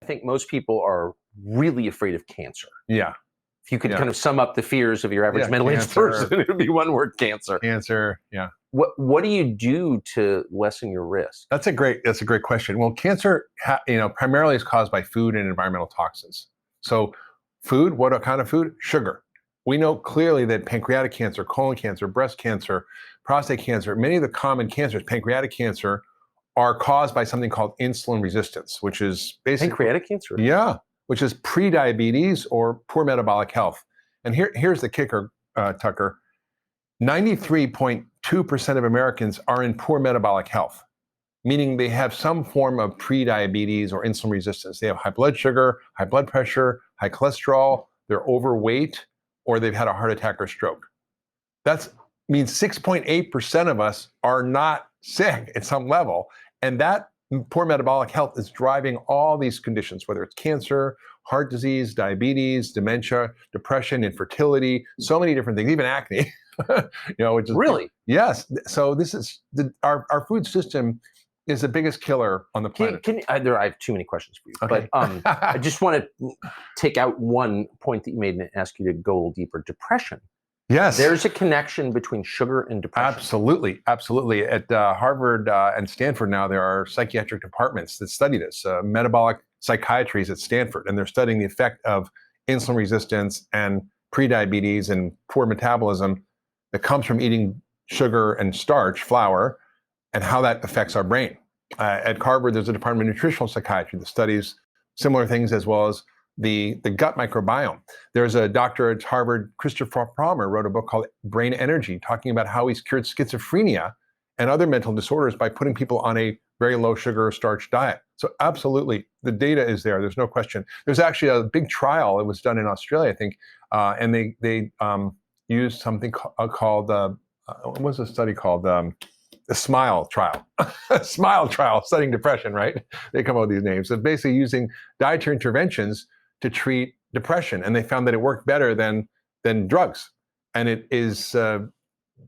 I think most people are really afraid of cancer. Yeah. If you could kind of sum up the fears of your average middle-aged person, it would be one word: cancer. Cancer, yeah. What do you do to lessen your risk? That's a great question. Well, cancer, primarily is caused by food and environmental toxins. So food, what kind of food? Sugar. We know clearly that pancreatic cancer, colon cancer, breast cancer, prostate cancer, many of the common cancers, pancreatic cancer, are caused by something called insulin resistance, which is basically pancreatic cancer. Yeah, which is pre-diabetes or poor metabolic health. And here's the kicker, Tucker. 93.2% of Americans are in poor metabolic health, meaning they have some form of pre-diabetes or insulin resistance. They have high blood sugar, high blood pressure, high cholesterol, they're overweight, or they've had a heart attack or stroke. That means 6.8% of us are not sick at some level. And that poor metabolic health is driving all these conditions, whether it's cancer, heart disease, diabetes, dementia, depression, infertility, so many different things, even acne. Which is really? Yes. So this is our food system is the biggest killer on the planet. I have too many questions for you, okay. But I just want to take out one point that you made and ask you to go a little deeper. Depression. Yes. There's a connection between sugar and depression. Absolutely. Absolutely. At Harvard and Stanford now, there are psychiatric departments that study this. Metabolic psychiatry is at Stanford, and they're studying the effect of insulin resistance and prediabetes and poor metabolism that comes from eating sugar and starch, flour, and how that affects our brain. At Harvard, there's a department of nutritional psychiatry that studies similar things, as well as the gut microbiome. There's a doctor at Harvard, Christopher Palmer, wrote a book called Brain Energy, talking about how he's cured schizophrenia and other mental disorders by putting people on a very low sugar or starch diet. So absolutely, the data is there. There's no question. There's actually a big trial that was done in Australia, I think, and they used something called, what was the study called? The SMILE trial. SMILE trial, studying depression, right? They come up with these names. So basically using dietary interventions to treat depression. And they found that it worked better than drugs. And it is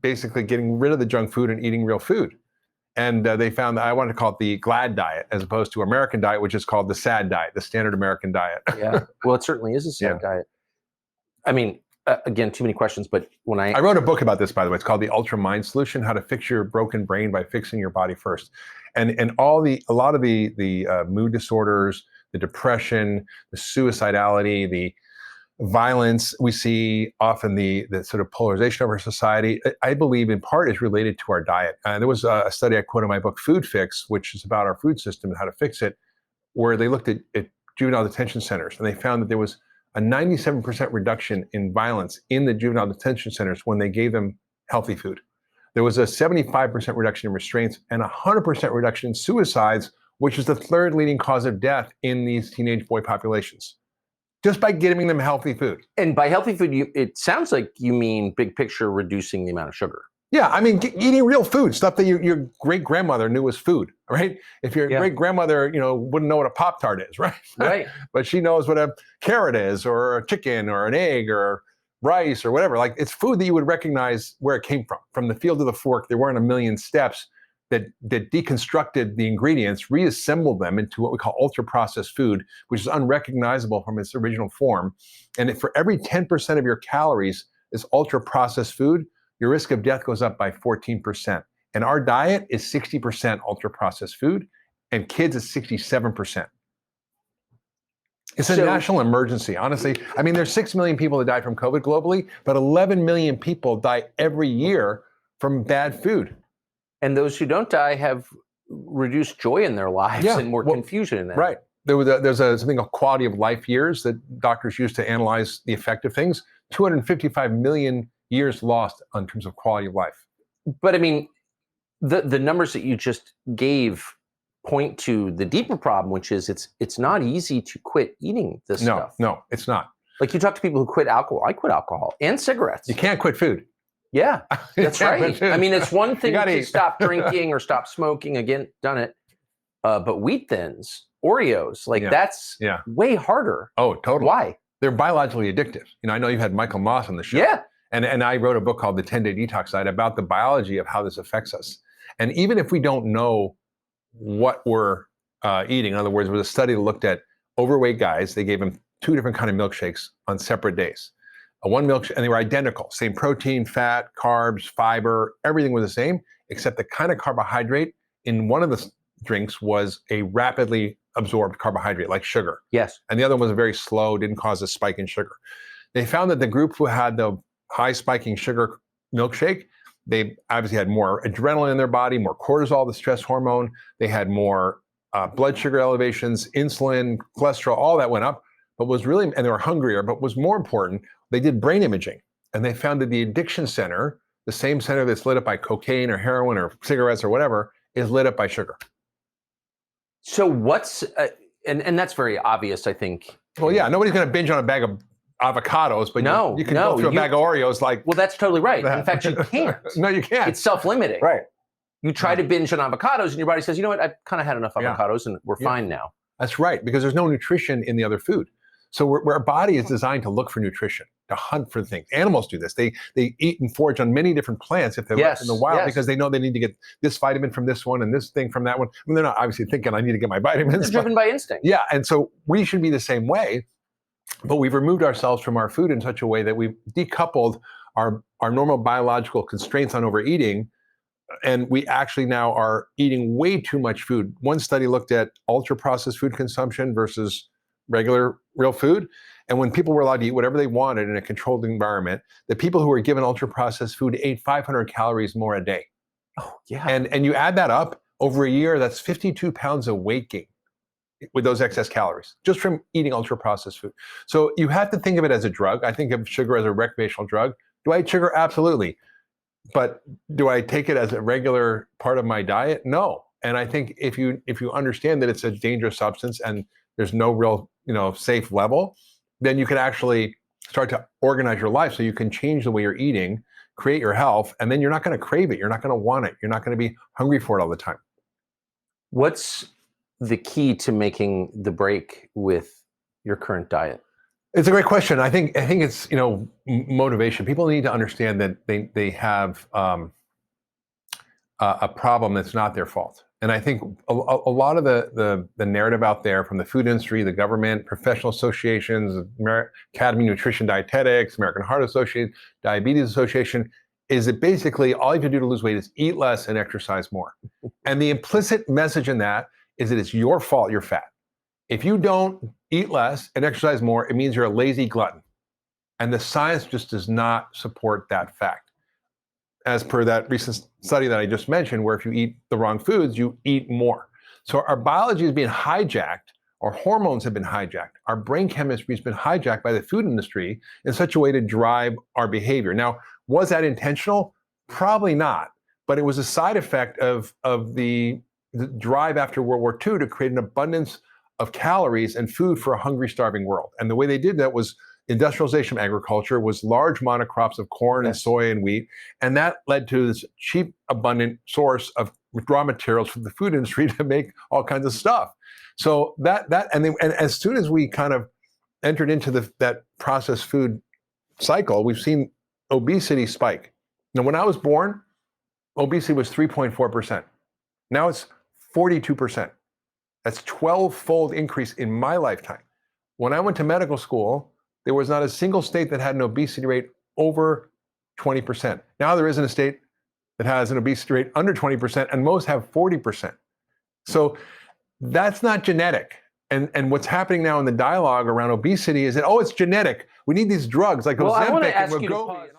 basically getting rid of the junk food and eating real food. And they found that I wanted to call it the GLAD diet, as opposed to American diet, which is called the SAD diet, the standard American diet. Yeah, well, it certainly is a SAD diet. I mean, again, too many questions, but when I wrote a book about this, by the way. It's called The Ultra Mind Solution: How to Fix Your Broken Brain by Fixing Your Body First. And a lot of the mood disorders, the depression, the suicidality, the violence we see, often the sort of polarization of our society, I believe in part is related to our diet. There was a study I quote in my book, Food Fix, which is about our food system and how to fix it, where they looked at juvenile detention centers, and they found that there was a 97% reduction in violence in the juvenile detention centers when they gave them healthy food. There was a 75% reduction in restraints and 100% reduction in suicides, which is the third leading cause of death in these teenage boy populations, just by giving them healthy food. And by healthy food, it sounds like you mean big picture, reducing the amount of sugar. Yeah, I mean, eating real food, stuff that your great-grandmother knew was food, right? If your great-grandmother, wouldn't know what a Pop-Tart is, right? Right. But she knows what a carrot is, or a chicken, or an egg, or rice, or whatever. Like, it's food that you would recognize where it came from. From the field to the fork, there weren't a million steps that deconstructed the ingredients, reassembled them into what we call ultra-processed food, which is unrecognizable from its original form. And for every 10% of your calories is ultra-processed food, your risk of death goes up by 14%. And our diet is 60% ultra-processed food, and kids is 67%. It's a national emergency, honestly. I mean, there's 6 million people that die from COVID globally, but 11 million people die every year from bad food. And those who don't die have reduced joy in their lives and more confusion in them. Right. There's something called quality of life years that doctors use to analyze the effect of things. 255 million years lost in terms of quality of life. But I mean, the numbers that you just gave point to the deeper problem, which is it's not easy to quit eating this stuff. No, it's not. Like, you talk to people who quit alcohol. I quit alcohol and cigarettes. You can't quit food. Yeah, that's right. I mean, it's one thing to eat. Stop drinking or stop smoking. Again, done it. But Wheat Thins, Oreos, that's way harder. Oh, totally. Why? They're biologically addictive. I know you've had Michael Moss on the show. Yeah. And I wrote a book called The 10-Day Detox Diet about the biology of how this affects us. And even if we don't know what we're eating, in other words, there was a study that looked at overweight guys. They gave them 2 different kind of milkshakes on separate days. One milkshake, and they were identical, same protein, fat, carbs, fiber, everything was the same, except the kind of carbohydrate in one of the drinks was a rapidly absorbed carbohydrate like sugar. Yes. And the other one was very slow, didn't cause a spike in sugar. They found that the group who had the high spiking sugar milkshake, they obviously had more adrenaline in their body, more cortisol, the stress hormone. They had more blood sugar elevations, insulin, cholesterol, all that went up. But was really, and they were hungrier, but was more important, they did brain imaging. And they found that the addiction center, the same center that's lit up by cocaine or heroin or cigarettes or whatever, is lit up by sugar. So what's, and that's very obvious, I think. Well, yeah, nobody's going to binge on a bag of avocados, but you can go through a bag of Oreos like. Well, that's totally right. In fact, you can't. No, you can't. It's self-limiting. Right. You try to binge on avocados and your body says, you know what, I've kind of had enough avocados and we're fine now. That's right, because there's no nutrition in the other food. So our body is designed to look for nutrition, to hunt for things. Animals do this. They eat and forage on many different plants if they're left in the wild because they know they need to get this vitamin from this one and this thing from that one. I mean, they're not obviously thinking, I need to get my vitamins. They're driven by instinct. Yeah, and so we should be the same way, but we've removed ourselves from our food in such a way that we've decoupled our normal biological constraints on overeating, and we actually now are eating way too much food. One study looked at ultra-processed food consumption versus regular real food. And when people were allowed to eat whatever they wanted in a controlled environment, the people who were given ultra-processed food ate 500 calories more a day. Oh, yeah. And you add that up over a year, that's 52 pounds of weight gain with those excess calories, just from eating ultra-processed food. So you have to think of it as a drug. I think of sugar as a recreational drug. Do I eat sugar? Absolutely. But do I take it as a regular part of my diet? No. And I think if you understand that it's a dangerous substance and there's no real safe level, then you can actually start to organize your life so you can change the way you're eating, create your health, and then you're not going to crave it. You're not going to want it. You're not going to be hungry for it all the time. What's the key to making the break with your current diet? It's a great question. I think it's motivation. People need to understand that they have a problem that's not their fault. And I think a lot of the narrative out there from the food industry, the government, professional associations, Academy of Nutrition Dietetics, American Heart Association, Diabetes Association, is that basically all you have to do to lose weight is eat less and exercise more. And the implicit message in that is that it's your fault you're fat. If you don't eat less and exercise more, it means you're a lazy glutton. And the science just does not support that fact. As per that recent study that I just mentioned, where if you eat the wrong foods, you eat more. So our biology is being hijacked, our hormones have been hijacked, our brain chemistry has been hijacked by the food industry in such a way to drive our behavior. Now, was that intentional? Probably not, but it was a side effect of the drive after World War II to create an abundance of calories and food for a hungry, starving world. And the way they did that was industrialization of agriculture, was large monocrops of corn and soy and wheat. And that led to this cheap, abundant source of raw materials for the food industry to make all kinds of stuff. So and as soon as we kind of entered into that processed food cycle, we've seen obesity spike. Now, when I was born, obesity was 3.4%. Now it's 42%. That's 12-fold increase in my lifetime. When I went to medical school, there was not a single state that had an obesity rate over 20%. Now there isn't a state that has an obesity rate under 20%, and most have 40%. So that's not genetic. And what's happening now in the dialogue around obesity is that, it's genetic. We need these drugs like Ozempic and Wegovy.